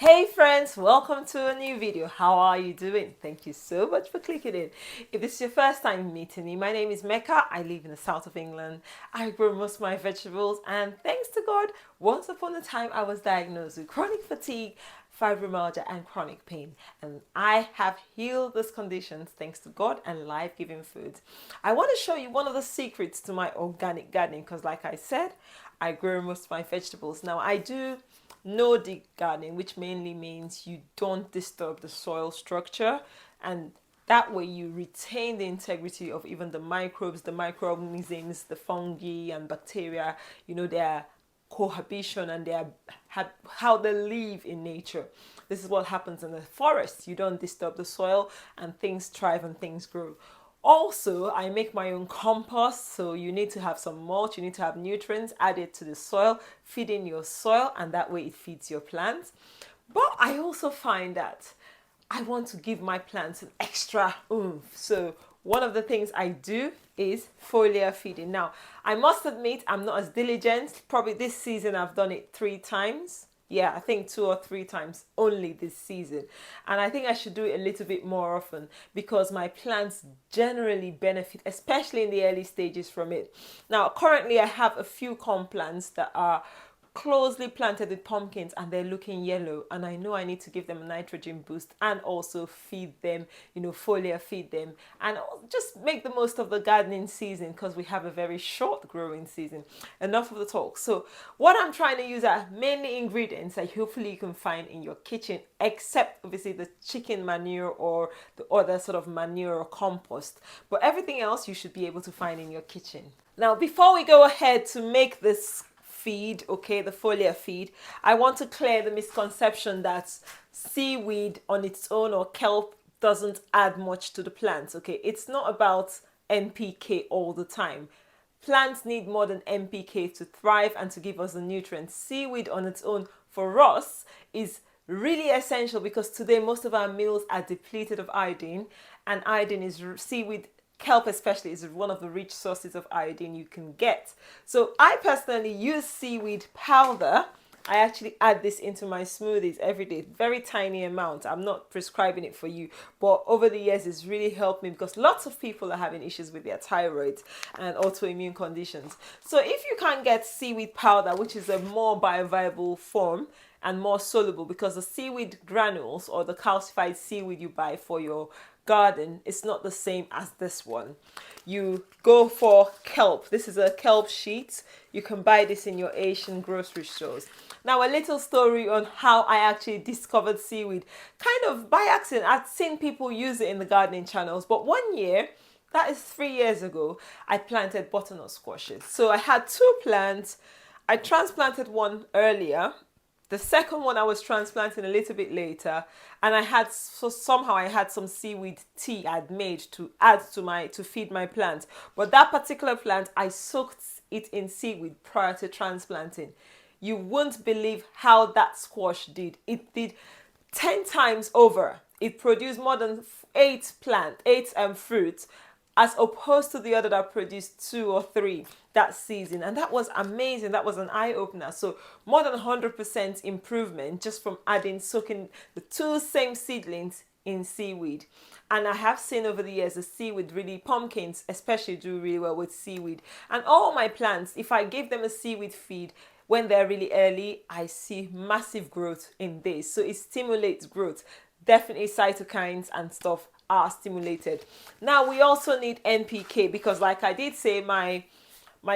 Hey friends, welcome to a new video. How are you doing? Thank you so much for clicking in. If this is your first time meeting me, my name is Mecca. I live in the south of England. I grow most of my vegetables, and thanks to God, once upon a time I was diagnosed with chronic fatigue, fibromyalgia and chronic pain, and I have healed these conditions thanks to God and life-giving foods. I want to show you one of the secrets to my organic gardening because like I said, I grow most of my vegetables. Now I do no-dig gardening, which mainly means you don't disturb the soil structure, and that way you retain the integrity of even the microbes, the microorganisms, the fungi and bacteria, their cohabitation and how they live in nature. This is what happens in the forest. You don't disturb the soil and things thrive and things grow. Also, I make my own compost, so you need to have some mulch, you need to have nutrients added to the soil, feeding your soil, and that way it feeds your plants. But I also find that I want to give my plants an extra oomph. So one of the things I do is foliar feeding. Now, I must admit I'm not as diligent. Probably this season I've done it 3 times. Yeah, I think 2 or 3 times only this season. And I think I should do it a little bit more often because my plants generally benefit, especially in the early stages from it. Now, currently I have a few corn plants that are closely planted with pumpkins and they're looking yellow, and I know I need to give them a nitrogen boost and also feed them, foliar feed them, and just make the most of the gardening season because we have a very short growing season. Enough of the talk. So what I'm trying to use are mainly ingredients that hopefully you can find in your kitchen, except obviously the chicken manure or the other sort of manure or compost, but everything else you should be able to find in your kitchen. Now before we go ahead to make this feed, okay, the foliar feed, I want to clear the misconception that seaweed on its own or kelp doesn't add much to the plants. Okay, it's not about NPK all the time. Plants need more than NPK to thrive and to give us the nutrients. Seaweed on its own for us is really essential because today most of our meals are depleted of iodine, and iodine is seaweed. Kelp especially is one of the rich sources of iodine you can get. So I personally use seaweed powder. I actually add this into my smoothies every day. Very tiny amount. I'm not prescribing it for you, but over the years it's really helped me because lots of people are having issues with their thyroid and autoimmune conditions. So if you can get seaweed powder, which is a more bioavailable form and more soluble, because the seaweed granules or the calcified seaweed you buy for your garden is not the same as this one. You go for kelp. This is a kelp sheet. You can buy this in your Asian grocery stores. Now a little story on how I actually discovered seaweed. Kind of by accident. I'd seen people use it in the gardening channels, but one year, that is 3 years ago, I planted butternut squashes. So I had 2 plants. I transplanted one earlier. The second one I was transplanting a little bit later, and somehow I had some seaweed tea I'd made to add to feed my plant. But that particular plant, I soaked it in seaweed prior to transplanting. You won't believe how that squash did. It did 10 times over. It produced more than 8 fruits, as opposed to the other that produced 2 or 3 that season. And that was amazing. That was an eye-opener. So more than 100% improvement just from soaking the 2 same seedlings in seaweed. And I have seen over the years the seaweed pumpkins especially do really well with seaweed. And all my plants, if I give them a seaweed feed when they're really early, I see massive growth in this. So it stimulates growth. Definitely cytokines and stuff are stimulated. Now we also need NPK because like I did say, my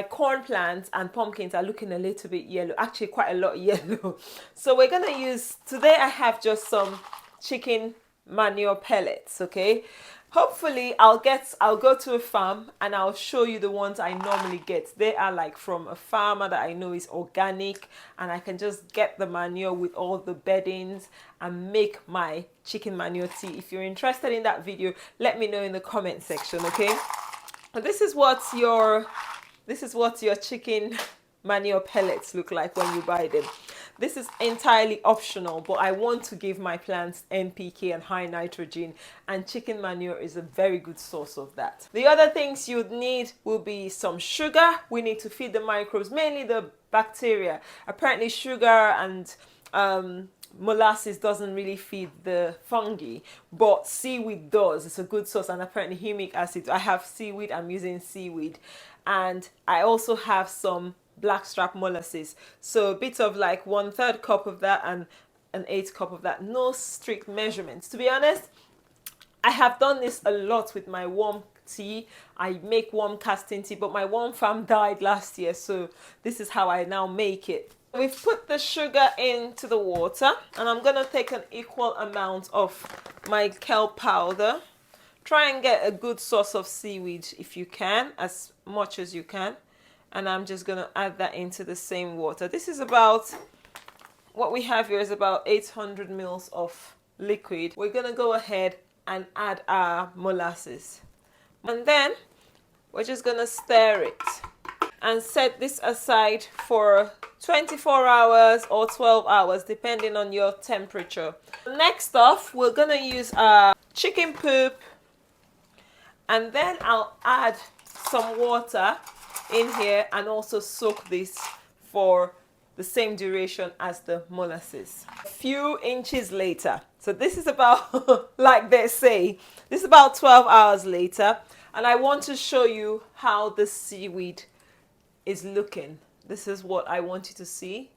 corn plants and pumpkins are looking a little bit yellow, actually quite a lot yellow. So we're gonna use, today I have just some chicken manure pellets, okay? Hopefully I'll go to a farm and I'll show you the ones I normally get. They are like from a farmer that I know is organic, and I can just get the manure with all the beddings and make my chicken manure tea. If you're interested in that video, let me know in the comment section, okay? But this is what your chicken manure pellets look like when you buy them. This is entirely optional, but I want to give my plants NPK and high nitrogen, and chicken manure is a very good source of that. The other things you'd need will be some sugar. We need to feed the microbes, mainly the bacteria. Apparently sugar and molasses doesn't really feed the fungi, but seaweed does. It's a good source, and apparently humic acid. I have seaweed, I'm using seaweed, and I also have some blackstrap molasses. So a bit of like 1/3 cup of that and an 1/8 cup of that. No strict measurements. To be honest, I have done this a lot with my warm tea. I make warm casting tea, but my warm farm died last year, so this is how I now make it. We've put the sugar into the water, and I'm going to take an equal amount of my kelp powder. Try and get a good source of seaweed if you can, as much as you can. And I'm just going to add that into the same water. This is about, what we have here is about 800 mils of liquid. We're going to go ahead and add our molasses. And then we're just going to stir it and set this aside for 24 hours or 12 hours, depending on your temperature. Next off, we're going to use our chicken poop, and then I'll add some water in here and also soak this for the same duration as the molasses. A few inches later, so this is about, like they say, this is about 12 hours later, and I want to show you how the seaweed is looking. This is what I want you to see.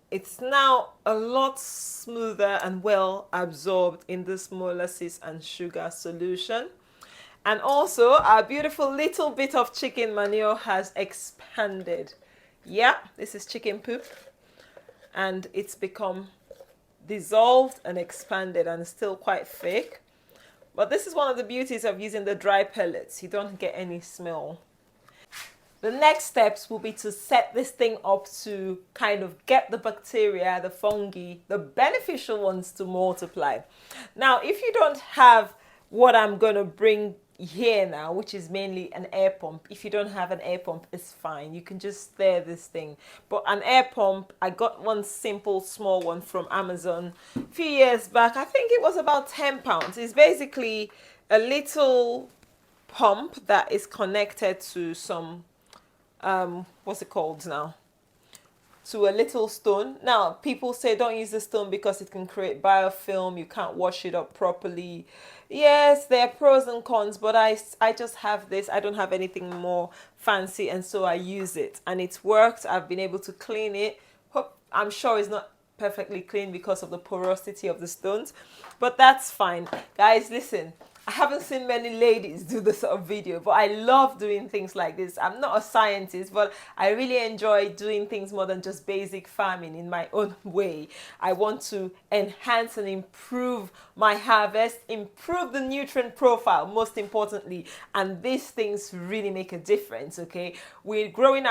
It's now a lot smoother and well absorbed in this molasses and sugar solution. And also our beautiful little bit of chicken manure has expanded. Yeah, this is chicken poop, and it's become dissolved and expanded and still quite thick. But this is one of the beauties of using the dry pellets. You don't get any smell. The next steps will be to set this thing up to kind of get the bacteria, the fungi, the beneficial ones to multiply. Now, if you don't have what I'm going to bring here now, which is mainly an air pump. If you don't have an air pump, it's fine. You can just stir this thing. But an air pump, I got one simple small one from Amazon a few years back. I think it was about £10. It's basically a little pump that is connected to some what's it called now, to a little stone. Now people say don't use the stone because it can create biofilm, you can't wash it up properly. Yes, there are pros and cons, but I just have this. I don't have anything more fancy, and so I use it, and it's worked. I've been able to clean it. I'm sure it's not perfectly clean because of the porosity of the stones, but that's fine. Guys, listen, I haven't seen many ladies do this sort of video, but I love doing things like this. I'm not a scientist, but I really enjoy doing things more than just basic farming in my own way. I want to enhance and improve my harvest, improve the nutrient profile, most importantly, and these things really make a difference, okay? We're growing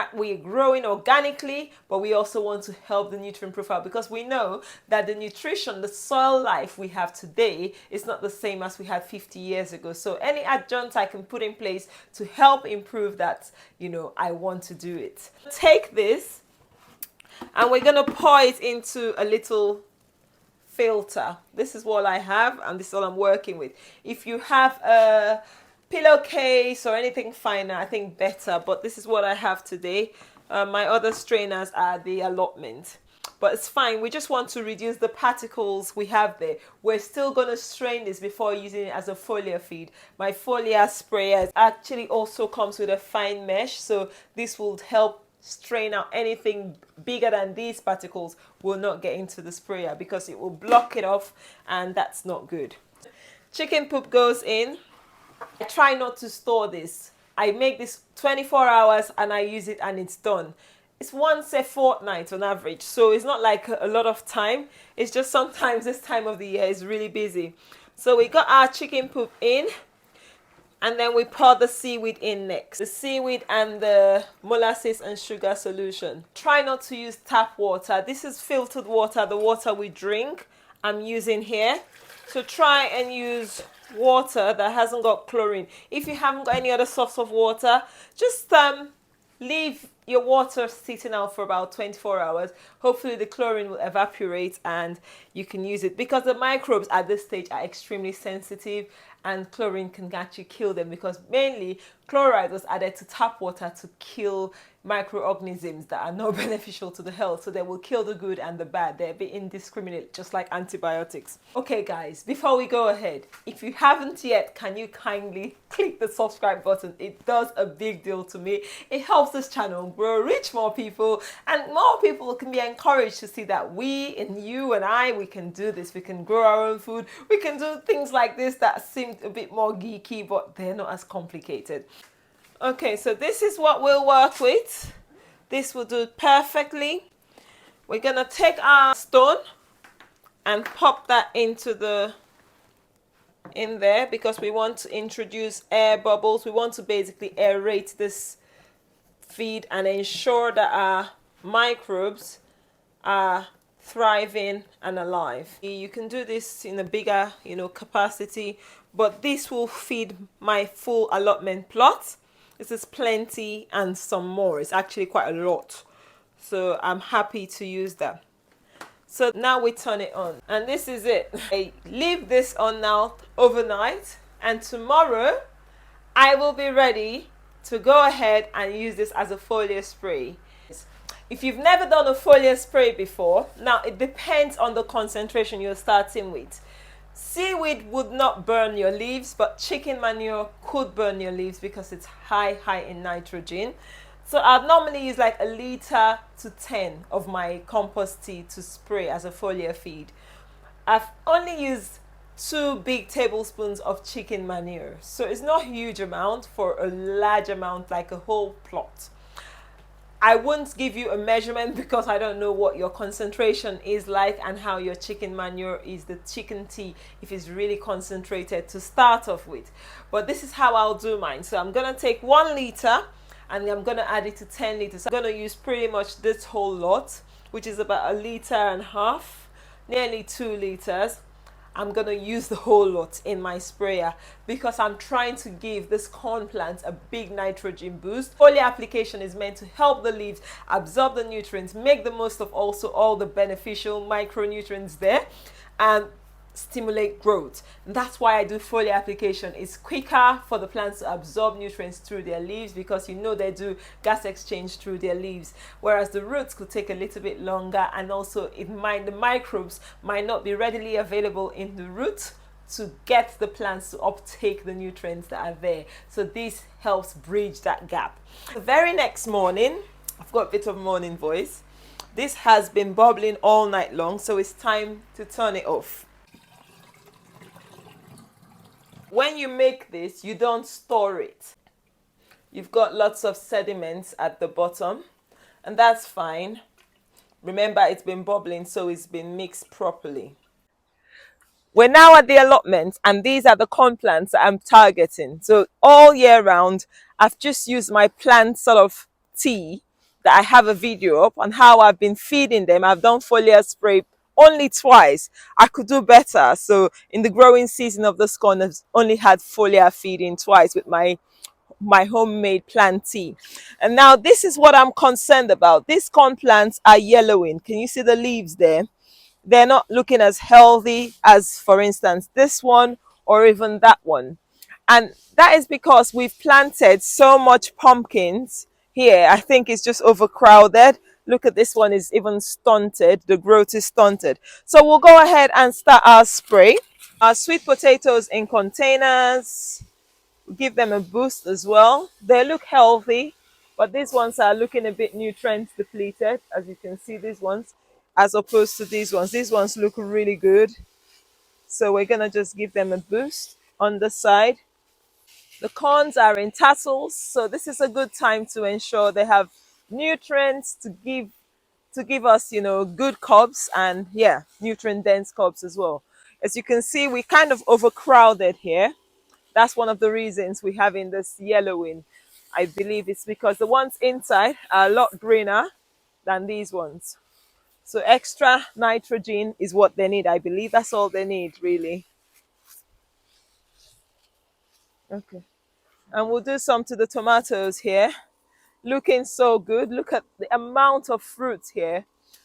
organically, but we also want to help the nutrient profile, because we know that the nutrition, the soil life we have today is not the same as we had 50 years ago. So any adjunct I can put in place to help improve that, you know, I want to do it. Take this and we're going to pour it into a little filter. This is what I have, and this is all I'm working with. If you have a pillowcase or anything finer, I think better, but this is what I have today. My other strainers are the allotment, but it's fine. We just want to reduce the particles we have there. We're still going to strain this before using it as a foliar feed. My foliar sprayer actually also comes with a fine mesh, so this will help strain out anything bigger than these particles will not get into the sprayer, because it will block it off, and that's not good. Chicken poop goes in. I try not to store this. I make this 24 hours and I use it and it's done. It's once a fortnight on average, so it's not like a lot of time. It's just sometimes this time of the year is really busy. So we got our chicken poop in, and then we pour the seaweed in next. The seaweed and the molasses and sugar solution. Try not to use tap water. This is filtered water, the water we drink, I'm using here. So try and use water that hasn't got chlorine. If you haven't got any other source of water, just leave your water sitting out for about 24 hours. Hopefully the chlorine will evaporate and you can use it, because the microbes at this stage are extremely sensitive and chlorine can actually kill them, because mainly chloride was added to tap water to kill microorganisms that are not beneficial to the health. So they will kill the good and the bad. They're a bit indiscriminate, just like antibiotics. Okay guys, before we go ahead, if you haven't yet, can you kindly click the subscribe button? It does a big deal to me. It helps this channel grow, reach more people, and more people can be encouraged to see that we, and you and I, we can do this. We can grow our own food. We can do things like this that seem a bit more geeky, but they're not as complicated. Okay, so this is what we'll work with. This will do perfectly. We're gonna take our stone and pop that into in there, because we want to introduce air bubbles. We want to basically aerate this feed and ensure that our microbes are thriving and alive. You can do this in a bigger, capacity, but this will feed my full allotment plot. This is plenty and some more. It's actually quite a lot. So I'm happy to use that. So now we turn it on, and this is it. I leave this on now overnight, and tomorrow I will be ready to go ahead and use this as a foliar spray. If you've never done a foliar spray before, now it depends on the concentration you're starting with. Seaweed would not burn your leaves, but chicken manure could burn your leaves because it's high in nitrogen. So I'd normally use like 1 liter to 10 of my compost tea to spray as a foliar feed. I've only used 2 big tablespoons of chicken manure, so it's not a huge amount for a large amount like a whole plot. I won't give you a measurement because I don't know what your concentration is like and how your chicken manure is, the chicken tea, if it's really concentrated to start off with. But this is how I'll do mine. So I'm going to take 1 liter and I'm going to add it to 10 liters. So I'm going to use pretty much this whole lot, which is about 1.5 liters, nearly 2 liters. I'm going to use the whole lot in my sprayer because I'm trying to give this corn plant a big nitrogen boost. Foliar application is meant to help the leaves absorb the nutrients, make the most of also all the beneficial micronutrients there, and stimulate growth. And that's why I do foliar application. It's quicker for the plants to absorb nutrients through their leaves, because they do gas exchange through their leaves, whereas the roots could take a little bit longer, and also the microbes might not be readily available in the root to get the plants to uptake the nutrients that are there. So this helps bridge that gap. The very next morning, I've got a bit of morning voice. This has been bubbling all night long, so it's time to turn it off. When you make this, you don't store it. You've got lots of sediments at the bottom, and that's fine. Remember, it's been bubbling, so it's been mixed properly. We're now at the allotment, and these are the corn plants that I'm targeting. So all year round, I've just used my plant sort of tea that I have a video up on how I've been feeding them. I've done foliar spray only twice. I could do better. So in the growing season of this corn, I've only had foliar feeding twice with my homemade plant tea. And now this is what I'm concerned about. These corn plants are yellowing. Can you see the leaves there? They're not looking as healthy as, for instance, this one or even that one. And that is because we've planted so much pumpkins here. I think it's just overcrowded. Look at this one, is even stunted. The growth is stunted. So we'll go ahead and start our spray. Our sweet potatoes in containers. Give them a boost as well. They look healthy, but these ones are looking a bit nutrient depleted, as you can see, these ones, as opposed to these ones. These ones look really good. So we're gonna just give them a boost on the side. The corns are in tassels, so this is a good time to ensure they have nutrients to give us, good cobs, and nutrient dense cobs as well. As you can see, we kind of overcrowded here. That's one of the reasons we're having this yellowing. I believe it's because the ones inside are a lot greener than these ones. So extra nitrogen is what they need. I believe that's all they need, really. Okay. And we'll do some to the tomatoes here. looking so good. Look at the amount of fruit here.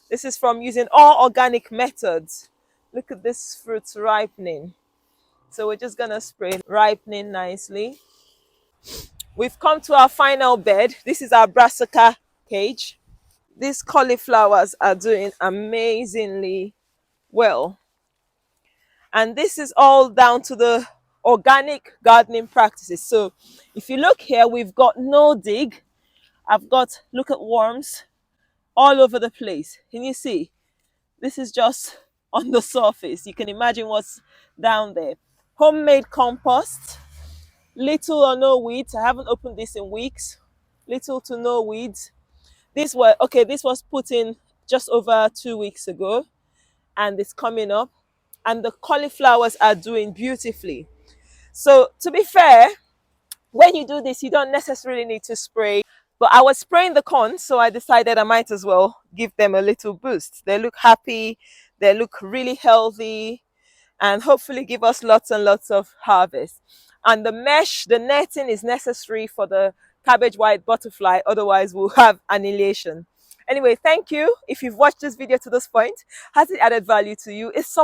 This is from using all organic methods. Look at this fruit ripening. So we're just gonna spray ripening nicely. We've come to our final bed. This is our brassica cage. These cauliflowers are doing amazingly well. And this is all down to the organic gardening practices. So if you look here, we've got no dig. I've got, look at worms all over the place. Can you see? This is just on the surface. You can imagine what's down there. Homemade compost, little or no weeds. I haven't opened this in weeks. Little to no weeds. This was put in just over 2 weeks ago, and it's coming up. And the cauliflowers are doing beautifully. So to be fair, when you do this, you don't necessarily need to spray. But I was spraying the corn, so I decided I might as well give them a little boost. They look happy, they look really healthy, and hopefully give us lots and lots of harvest. And the mesh, the netting is necessary for the cabbage white butterfly, otherwise we'll have annihilation. Anyway, thank you. If you've watched this video to this point, has it added value to you? It's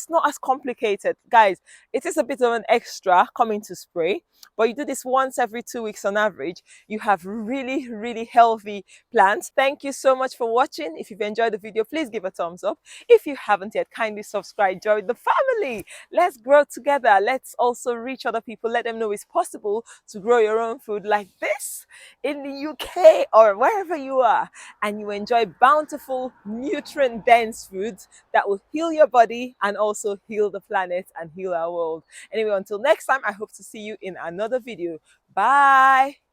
not as complicated. Guys, it is a bit of an extra coming to spray, but you do this once every 2 weeks on average. You have really, really healthy plants. Thank you so much for watching. If you've enjoyed the video, please give a thumbs up. If you haven't yet, kindly subscribe, join the family. Let's grow together. Let's also reach other people. Let them know it's possible to grow your own food like this in the UK or wherever you are, and you enjoy bountiful, nutrient-dense foods that will heal your body and also heal the planet and heal our world. Anyway, until next time, I hope to see you in another video. Bye.